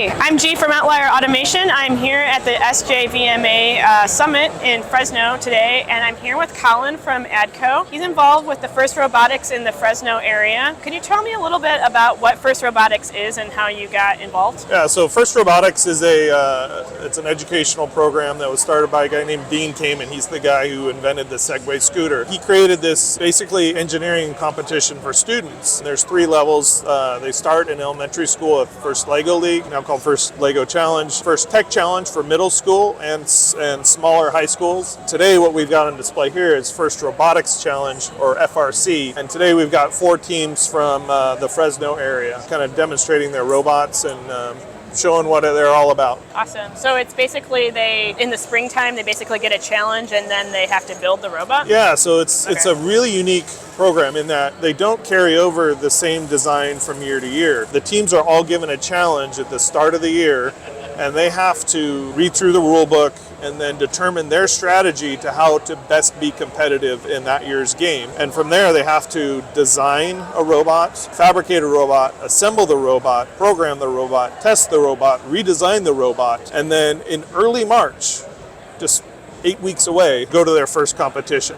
Hi, I'm G from Outlier Automation. I'm here at the SJVMA Summit in Fresno today, and I'm here with Colin from ADCO. He's involved with the FIRST Robotics in the Fresno area. Can you tell me a little bit about what FIRST Robotics is and how you got involved? Yeah, so FIRST Robotics is it's an educational program that was started by a guy named Dean Kamen. He's the guy who invented the Segway scooter. He created this basically engineering competition for students. There's 3 levels. They start in elementary school at FIRST Lego League, now called FIRST Lego Challenge, FIRST Tech Challenge for middle school and smaller high schools. Today what we've got on display here is FIRST Robotics Challenge, or FRC, and today we've got 4 teams from the Fresno area kind of demonstrating their robots and showing what they're all about. Awesome. So it's basically in the springtime, they basically get a challenge and then they have to build the robot? Yeah, so it's a really unique program in that they don't carry over the same design from year to year. The teams are all given a challenge at the start of the year, and they have to read through the rule book and then determine their strategy to how to best be competitive in that year's game. And from there, they have to design a robot, fabricate a robot, assemble the robot, program the robot, test the robot, redesign the robot, and then in early March, just 8 weeks away, go to their first competition.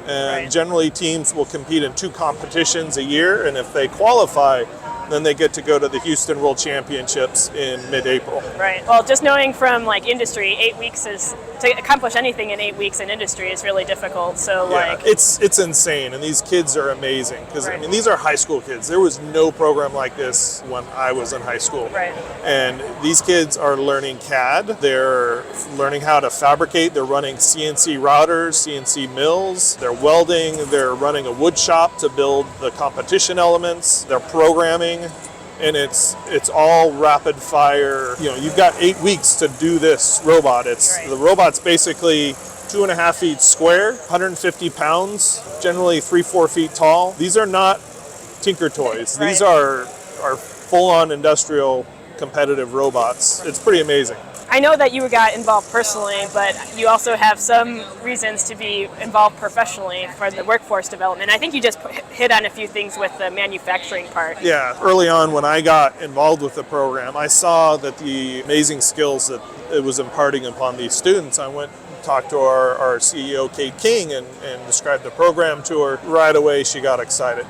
And generally teams will compete in 2 competitions a year, and if they qualify, then they get to go to the Houston World Championships in mid-April. Right. Well, just knowing from industry, 8 weeks to accomplish anything in 8 weeks in industry is really difficult. So it's insane, and these kids are amazing because I mean these are high school kids. There was no program like this when I was in high school. Right. And these kids are learning CAD. They're learning how to fabricate. They're running CNC routers, CNC mills. They're welding. They're running a wood shop to build the competition elements. They're programming. And it's all rapid fire. You know, you've got 8 weeks to do this robot. The robot's basically 2.5 feet square, 150 pounds, generally 3-4 feet tall. These are not tinker toys. Right. These are full-on industrial competitive robots. It's pretty amazing. I know that you got involved personally, but you also have some reasons to be involved professionally for the workforce development. I think you just hit on a few things with the manufacturing part. Yeah, early on when I got involved with the program, I saw that the amazing skills that it was imparting upon these students. I went and talked to our CEO, Kate King, and described the program to her. Right away, she got excited.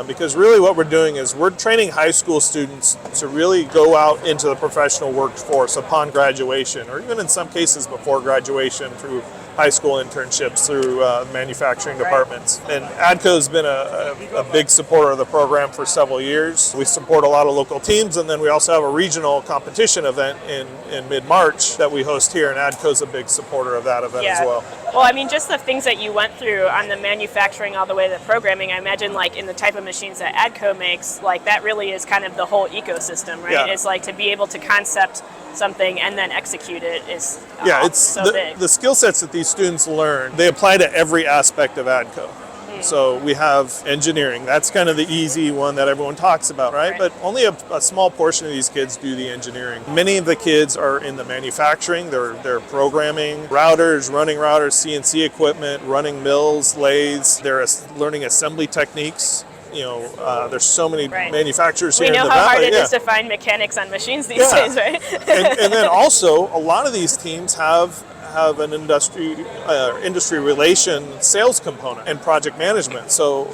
Because really what we're doing is we're training high school students to really go out into the professional workforce upon graduation, or even in some cases before graduation through high school internships, through manufacturing departments. And ADCO has been a big supporter of the program for several years. We support a lot of local teams, and then we also have a regional competition event in mid-March that we host here, and ADCO is a big supporter of that event as well. Well, I mean, just the things that you went through on the manufacturing all the way to the programming, I imagine in the type of machines that ADCO makes, that really is kind of the whole ecosystem, right? Yeah. It's to be able to concept something and then execute it is it's so big. The skill sets that these students learn, they apply to every aspect of ADCO. So we have engineering. That's kind of the easy one that everyone talks about, right? But only a small portion of these kids do the engineering. Many of the kids are in the manufacturing. They're programming routers, running routers, CNC equipment, running mills, lathes. They're learning assembly techniques. There's so many manufacturers here in the valley. We know how hard it is to find mechanics on machines these days, right? and then also, a lot of these teams have an industry relation sales component and project management. So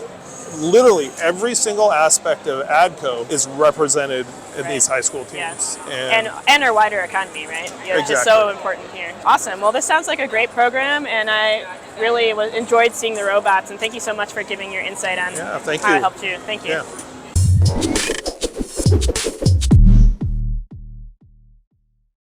literally every single aspect of ADCO is represented in these high school teams. Yeah. And our wider economy, right? It's just so important here. Awesome. Well, this sounds like a great program, and I really enjoyed seeing the robots, and thank you so much for giving your insight on how it helped you. Thank you. Yeah.